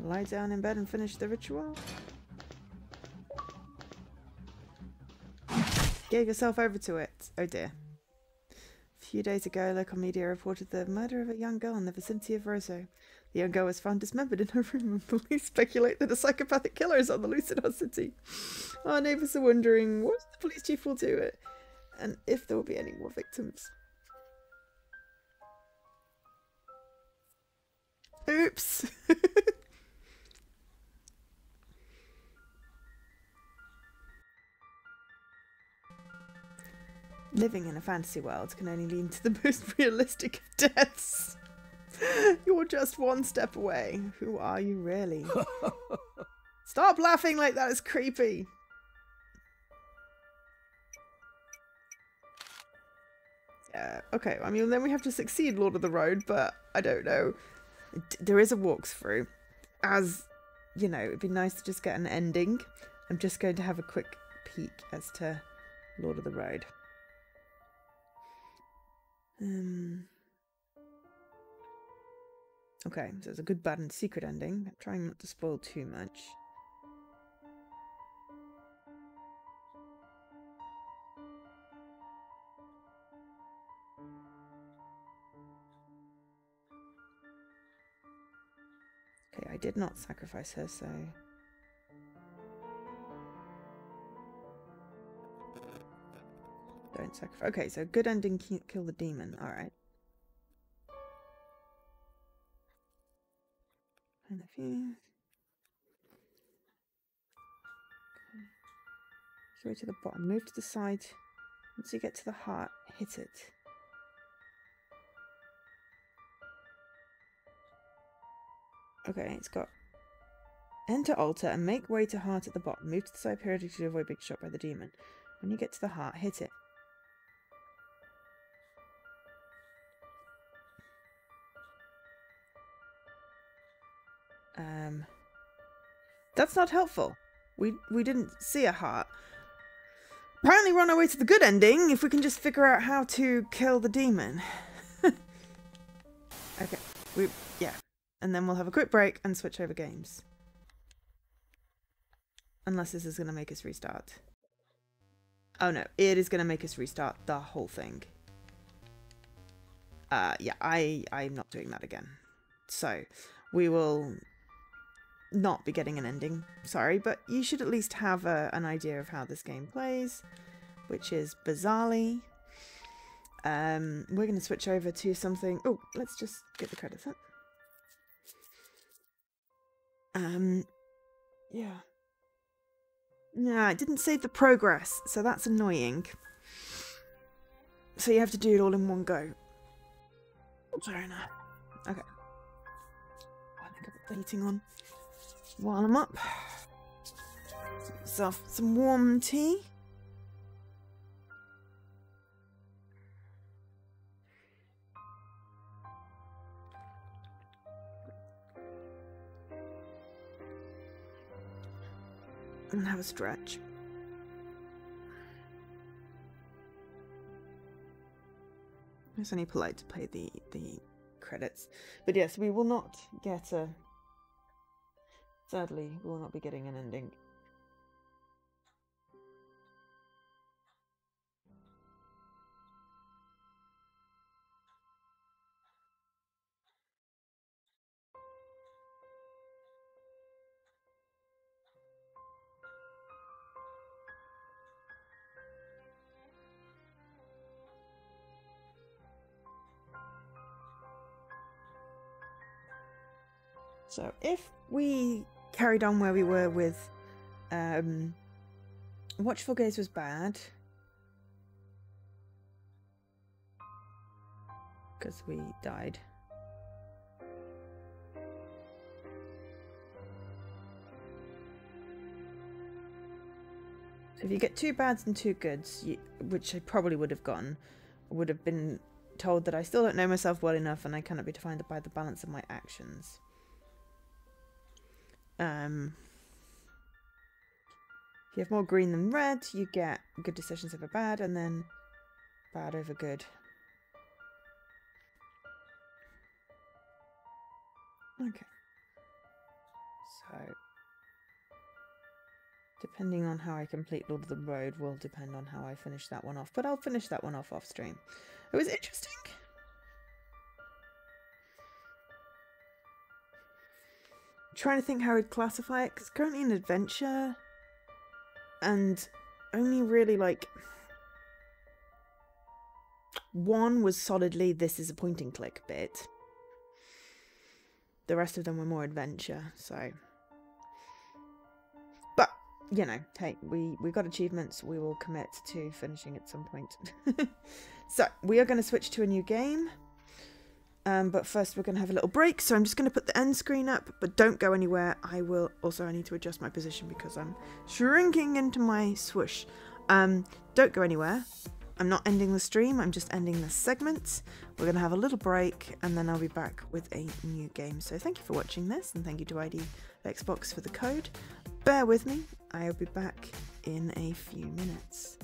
Lie down in bed and finish the ritual? Gave yourself over to it. Oh dear. A few days ago, local media reported the murder of a young girl in the vicinity of Roseau. The young girl was found dismembered in her room, and police speculate that a psychopathic killer is on the loose in our city. Our neighbours are wondering what the police chief will do it, and if there will be any more victims. Oops! Living in a fantasy world can only lead to the most realistic of deaths. You're just one step away. Who are you really? Stop laughing like that, it's creepy. Yeah, okay, I mean, then we have to succeed Lord of the Road, but I don't know. There is a walkthrough. As, you know, it'd be nice to just get an ending. I'm just going to have a quick peek as to Lord of the Road. Okay, so it's a good, bad, and secret ending. I'm trying not to spoil too much. Okay, I did not sacrifice her, so... Don't sacrifice. Okay, so good ending, kill the demon. Alright. And if you... Okay. Go to the bottom. Move to the side. Once you get to the heart, hit it. Okay, it's got enter altar and make way to heart at the bottom. Move to the side periodically to avoid being shot by the demon. When you get to the heart, hit it. That's not helpful. We didn't see a heart. Apparently we're on our way to the good ending if we can just figure out how to kill the demon. Okay, yeah. And then we'll have a quick break and switch over games. Unless this is going to make us restart. Oh no, it is going to make us restart the whole thing. Yeah, I'm not doing that again. So we will not be getting an ending. Sorry, but you should at least have an idea of how this game plays, which is bizarrely. We're going to switch over to something. Oh, let's just get the credits up. Yeah. Yeah, it didn't save the progress, so that's annoying. So you have to do it all in one go. Fair enough. Okay. I think I've got the heating on while I'm up. Some warm tea. And have a stretch. It's only polite to play the credits. But yes, we will not get a... Sadly, we will not be getting an ending. So if we carried on where we were with Watchful Gaze was bad because we died. So if you get 2 bads and 2 goods, which I probably would have gotten, I would have been told that I still don't know myself well enough and I cannot be defined by the balance of my actions. If you have more green than red, you get good decisions over bad, and then bad over good. Okay. So, depending on how I complete Lord of the Road will depend on how I finish that one off. But I'll finish that one off stream. It was interesting. I'm trying to think how I'd classify it, because currently an adventure, and only really like 1 was solidly this is a point and click bit. The rest of them were more adventure, so. But, you know, hey, we got achievements, we will commit to finishing at some point. So, we are going to switch to a new game. But first we're going to have a little break, so I'm just going to put the end screen up, but don't go anywhere. I need to adjust my position because I'm shrinking into my swoosh. Don't go anywhere. I'm not ending the stream, I'm just ending this segment. We're going to have a little break, and then I'll be back with a new game. So thank you for watching this, and thank you to ID Xbox for the code. Bear with me, I'll be back in a few minutes.